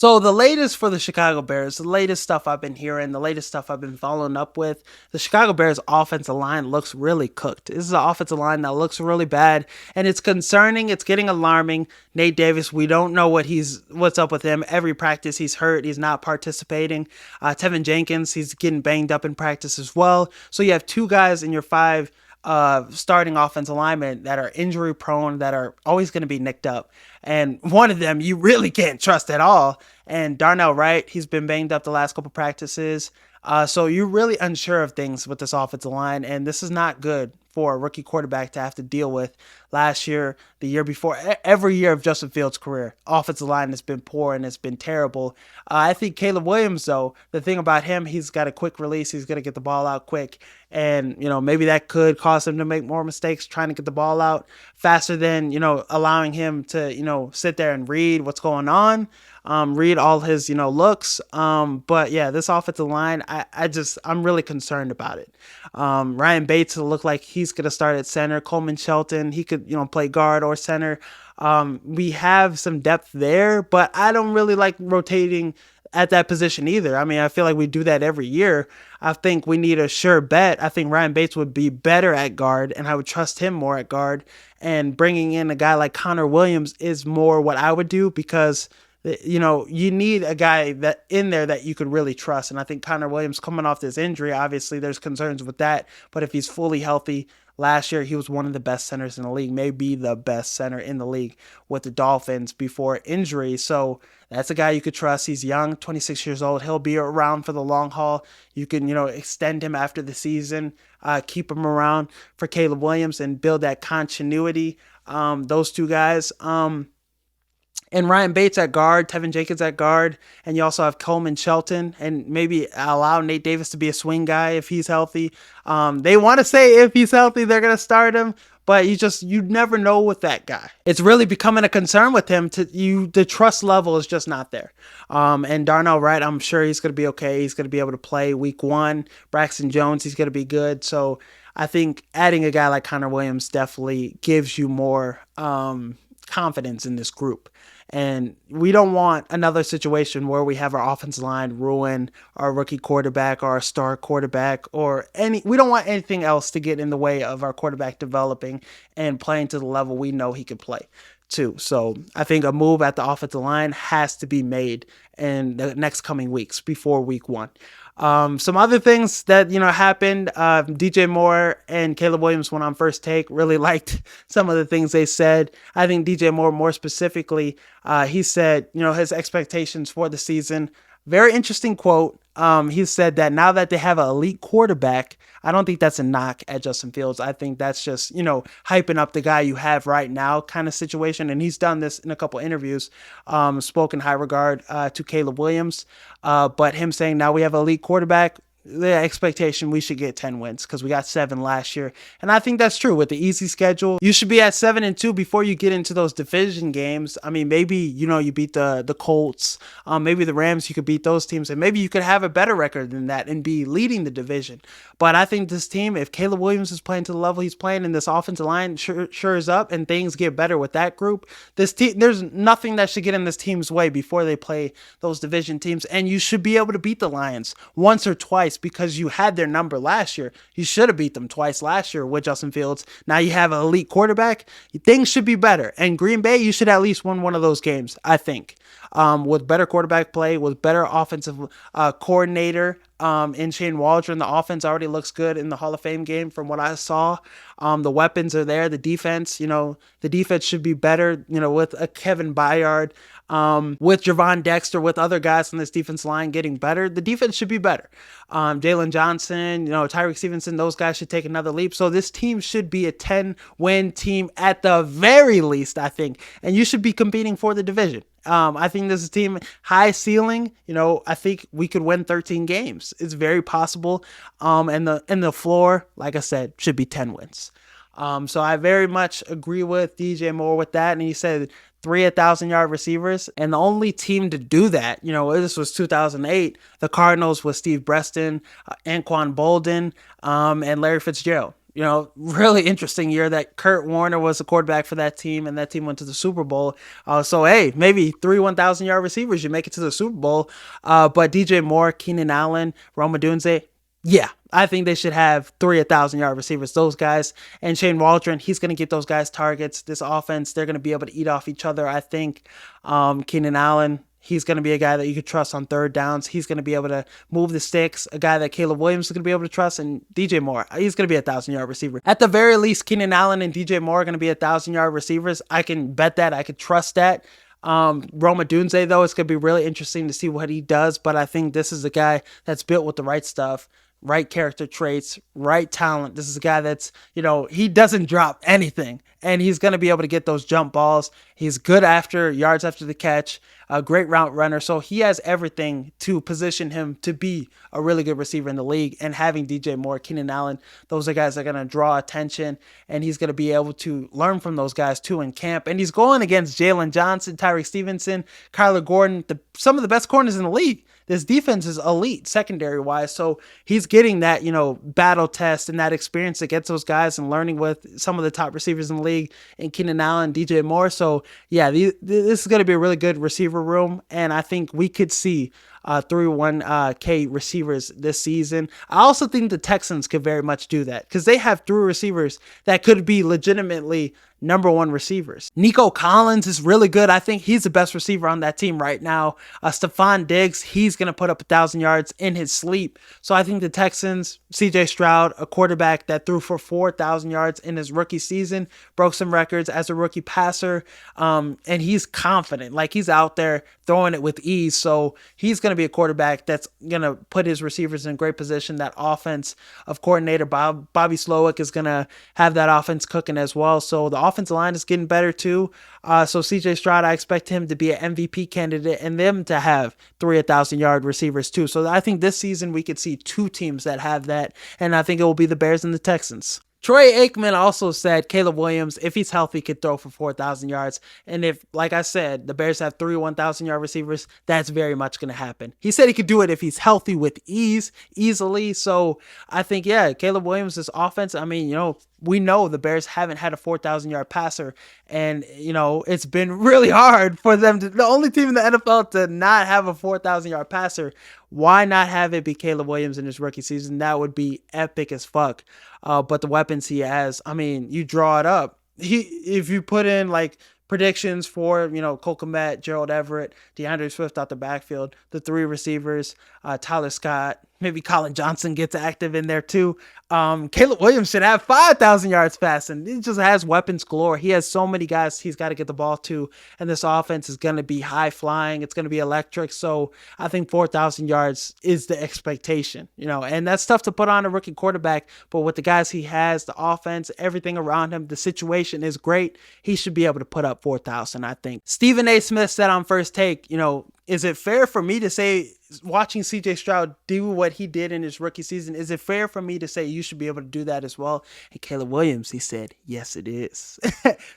So the latest for the Chicago Bears, the latest stuff I've been hearing, the latest stuff I've been following up with, the Chicago Bears offensive line looks really cooked. This is an offensive line that looks really bad, and it's concerning. It's getting alarming. Nate Davis, we don't know what's up with him. Every practice he's hurt, he's not participating. Tevin Jenkins, he's getting banged up in practice as well. So you have two guys in your five starting offensive linemen that are injury prone, that are always going to be nicked up. And one of them you really can't trust at all. And Darnell Wright, he's been banged up the last couple practices. So you're really unsure of things with this offensive line. And this is not good for a rookie quarterback to have to deal with. Last year, the year before, every year of Justin Fields' career, offensive line has been poor and it's been terrible. I think Caleb Williams, though, the thing about him, he's got a quick release. He's going to get the ball out quick. And, maybe that could cause him to make more mistakes trying to get the ball out faster than, allowing him to, sit there and read what's going on, read all his, looks. But yeah, this offensive line, I'm really concerned about it. Ryan Bates will look like he's going to start at center. Coleman Shelton, he could, play guard or center. We have some depth there, but I don't really like rotating at that position either. I mean, I feel like we do that every year. I think we need a sure bet. I think Ryan Bates would be better at guard, and I would trust him more at guard. And bringing in a guy like Connor Williams is more what I would do, because you need a guy that in there that you could really trust. And I think Connor Williams, coming off this injury, obviously there's concerns with that. But if he's fully healthy, last year he was one of the best centers in the league, maybe the best center in the league with the Dolphins before injury. So that's a guy you could trust. He's young, 26 years old. He'll be around for the long haul. You can, extend him after the season, keep him around for Caleb Williams and build that continuity. Those two guys. And Ryan Bates at guard, Tevin Jenkins at guard, and you also have Coleman Shelton, and maybe allow Nate Davis to be a swing guy if he's healthy. They want to say if he's healthy, they're going to start him, but you never know with that guy. It's really becoming a concern with him. The trust level is just not there. And Darnell Wright, I'm sure he's going to be okay. He's going to be able to play week 1. Braxton Jones, he's going to be good. So I think adding a guy like Connor Williams definitely gives you more confidence in this group. And we don't want another situation where we have our offensive line ruin our rookie quarterback or our star quarterback, we don't want anything else to get in the way of our quarterback developing and playing to the level we know he could play too. So I think a move at the offensive line has to be made in the next coming weeks before week 1. Some other things that, happened, DJ Moore and Caleb Williams went on First Take. Really liked some of the things they said. I think DJ Moore, more specifically, he said, his expectations for the season. Very interesting quote. He said that now that they have an elite quarterback, I don't think that's a knock at Justin Fields. I think that's just, hyping up the guy you have right now kind of situation. And he's done this in a couple interviews, spoken high regard to Caleb Williams. But him saying now we have an elite quarterback, the expectation we should get 10 wins because we got 7 last year. And I think that's true with the easy schedule. You should be at 7-2 before you get into those division games. I mean, maybe, you beat the Colts, maybe the Rams, you could beat those teams, and maybe you could have a better record than that and be leading the division. But I think this team, if Caleb Williams is playing to the level he's playing and this offensive line shures up and things get better with that group, this team, there's nothing that should get in this team's way before they play those division teams. And you should be able to beat the Lions once or twice because you had their number last year. You should have beat them twice last year with Justin Fields. Now you have an elite quarterback. Things should be better. And Green Bay, you should at least win one of those games, I think. With better quarterback play, with better offensive coordinator, in Shane Waldron. The offense already looks good in the Hall of Fame game from what I saw. The weapons are there. The defense, the defense should be better, with a Kevin Byard, with Javon Dexter, with other guys on this defense line getting better. The defense should be better. Jaylon Johnson, Tyreek Stevenson, those guys should take another leap. So this team should be a 10-win team at the very least, I think. And you should be competing for the division. I think this is a team high ceiling. I think we could win 13 games. It's very possible. And the floor, like I said, should be 10 wins. So I very much agree with DJ Moore with that. And he said 3 1,000-yard receivers. And the only team to do that, this was 2008. The Cardinals with Steve Breston, Anquan Bolden, and Larry Fitzgerald. really interesting year that Kurt Warner was the quarterback for that team, and that team went to the Super Bowl. So, hey, maybe three 1,000-yard receivers, you make it to the Super Bowl. But DJ Moore, Keenan Allen, Rome Odunze, yeah, I think they should have three 1,000-yard receivers. Those guys, and Shane Waldron, he's going to get those guys targets. This offense, they're going to be able to eat off each other. I think Keenan Allen, he's going to be a guy that you could trust on third downs. He's going to be able to move the sticks, a guy that Caleb Williams is going to be able to trust, and DJ Moore, he's going to be a 1,000-yard receiver. At the very least, Keenan Allen and DJ Moore are going to be 1,000-yard receivers. I can bet that. I could trust that. Rome Odunze, though, it's going to be really interesting to see what he does, but I think this is a guy that's built with the right stuff, right character traits, right talent. This is a guy that's, he doesn't drop anything, and he's going to be able to get those jump balls. He's good after yards after the catch, a great route runner. So he has everything to position him to be a really good receiver in the league. And having DJ Moore, Keenan Allen, those are guys that are going to draw attention, and he's going to be able to learn from those guys too in camp. And he's going against Jaylon Johnson, Tyreek Stevenson, Kyler Gordon, some of the best corners in the league. This defense is elite secondary wise. So he's getting that, battle test and that experience against those guys and learning with some of the top receivers in the league and Keenan Allen, DJ Moore. So yeah, this is going to be a really good receiver room. And I think we could see 1K receivers this season. I also think the Texans could very much do that because they have three receivers that could be legitimately number one receivers. Nico Collins is really good. I think he's the best receiver on that team right now. Stephon Diggs, he's going to put up 1,000 yards in his sleep. So I think the Texans, CJ Stroud, a quarterback that threw for 4,000 yards in his rookie season, broke some records as a rookie passer. And he's confident. Like, he's out there throwing it with ease. So he's going to be a quarterback that's going to put his receivers in great position. That offense of coordinator Bobby Slowick is going to have that offense cooking as well. So the offensive line is getting better too. So CJ Stroud, I expect him to be an MVP candidate and them to have three 1,000-yard receivers too. So I think this season we could see two teams that have that, and I think it will be the Bears and the Texans. Troy Aikman also said Caleb Williams, if he's healthy, could throw for 4,000 yards. And if, like I said, the Bears have three 1,000-yard receivers, that's very much going to happen. He said he could do it if he's healthy with easily. So I think, yeah, Caleb Williams' this offense, I mean, we know the Bears haven't had a 4,000-yard passer, and, it's been really hard for them to, the only team in the NFL to not have a 4,000-yard passer. Why not have it be Caleb Williams in his rookie season? That would be epic as fuck. But the weapons he has, I mean, you draw it up. If you put in like predictions for, Cole Kmet, Gerald Everett, DeAndre Swift out the backfield, the three receivers, Tyler Scott, maybe Colin Johnson gets active in there too. Caleb Williams should have 5,000 yards passing. He just has weapons galore. He has so many guys he's got to get the ball to, and this offense is going to be high flying. It's going to be electric. So I think 4,000 yards is the expectation, and that's tough to put on a rookie quarterback, but with the guys he has, the offense, everything around him, the situation is great. He should be able to put up 4,000, I think. Stephen A. Smith said on First Take, is it fair for me to say, watching CJ Stroud do what he did in his rookie season, is it fair for me to say you should be able to do that as well? And Caleb Williams, he said, yes, it is.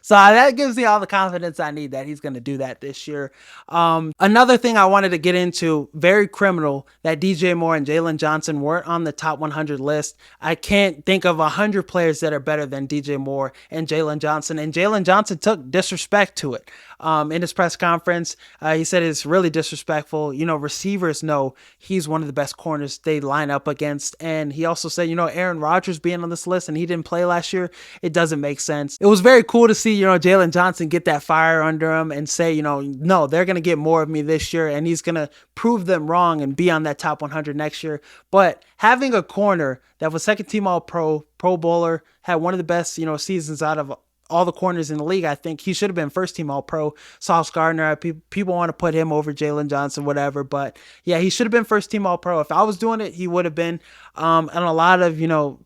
So that gives me all the confidence I need that he's going to do that this year. Another thing I wanted to get into, very criminal that DJ Moore and Jaylon Johnson weren't on the top 100 list. I can't think of 100 players that are better than DJ Moore and Jaylon Johnson. And Jaylon Johnson took disrespect to it. In his press conference, he said it's really disrespectful. Receivers know he's one of the best corners they line up against. And he also said, Aaron Rodgers being on this list and he didn't play last year, it doesn't make sense. It was very cool to see, Jaylon Johnson get that fire under him and say, no, they're going to get more of me this year, and he's going to prove them wrong and be on that top 100 next year. But having a corner that was second team All-Pro, Pro Bowler, had one of the best, seasons out of all the corners in the league, I think he should have been first team All-Pro. Sauce Gardner, people want to put him over Jaylon Johnson, whatever, but yeah, he should have been first team All-Pro. If I was doing it, he would have been. And a lot of,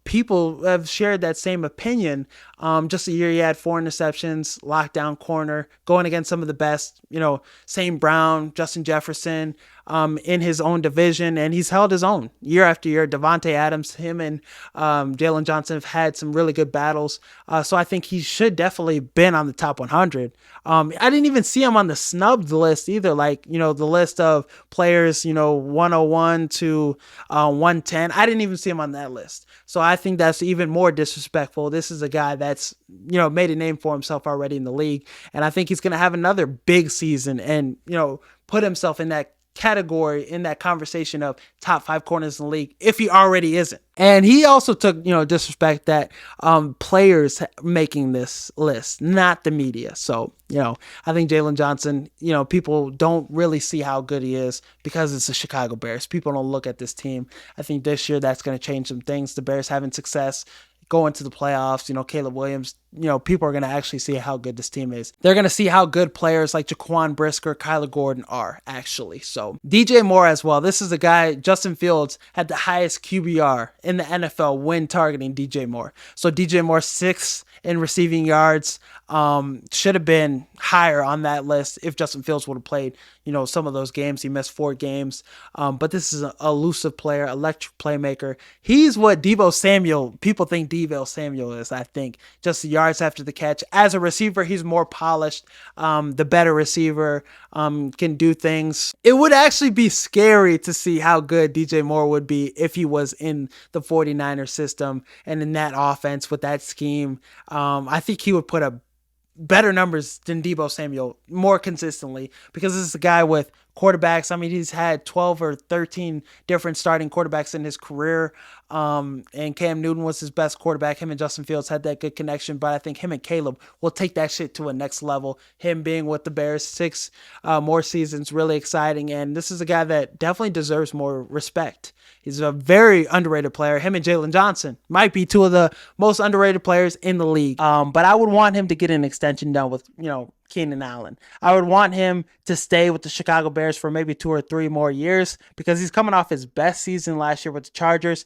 people have shared that same opinion. Just a year he had 4 interceptions, lockdown corner, going against some of the best, St. Brown, Justin Jefferson, in his own division, and he's held his own year after year. Devontae Adams, him and Jaylon Johnson have had some really good battles. So I think he should definitely been on the top 100. I didn't even see him on the snubbed list either, like, the list of players, 101 to 110. I didn't didn't even see him on that list. So I think that's even more disrespectful. This is a guy that's, made a name for himself already in the league. And I think he's going to have another big season and, put himself in that category, in that conversation of top 5 corners in the league, if he already isn't. And he also took, disrespect that players making this list, not the media. So, I think Jaylon Johnson, people don't really see how good he is because it's the Chicago Bears. People don't look at this team. I think this year that's going to change some things. The Bears having success, going to the playoffs, Caleb Williams, people are going to actually see how good this team is. They're going to see how good players like Jaquan Brisker, Kyler Gordon are, actually. So DJ Moore as well. This is a guy, Justin Fields had the highest QBR in the NFL when targeting DJ Moore. So DJ Moore 6th in receiving yards, should have been higher on that list if Justin Fields would have played, some of those games. He missed 4 games. But this is an elusive player, electric playmaker. He's what people think Deebo Samuel is, I think. Just the yards after the catch. As a receiver, he's more polished. The better receiver, can do things. It would actually be scary to see how good DJ Moore would be if he was in the 49ers system and in that offense with that scheme. I think he would put up better numbers than Deebo Samuel more consistently because this is a guy with quarterbacks. I mean, he's had 12 or 13 different starting quarterbacks in his career. And Cam Newton was his best quarterback. Him and Justin Fields had that good connection, but I think him and Caleb will take that shit to a next level. Him being with the Bears 6 more seasons, really exciting. And this is a guy that definitely deserves more respect. He's a very underrated player. Him and Jaylon Johnson might be 2 of the most underrated players in the league. But I would want him to get an extension done with, Keenan Allen. I would want him to stay with the Chicago Bears for maybe 2 or 3 more years because he's coming off his best season last year with the Chargers.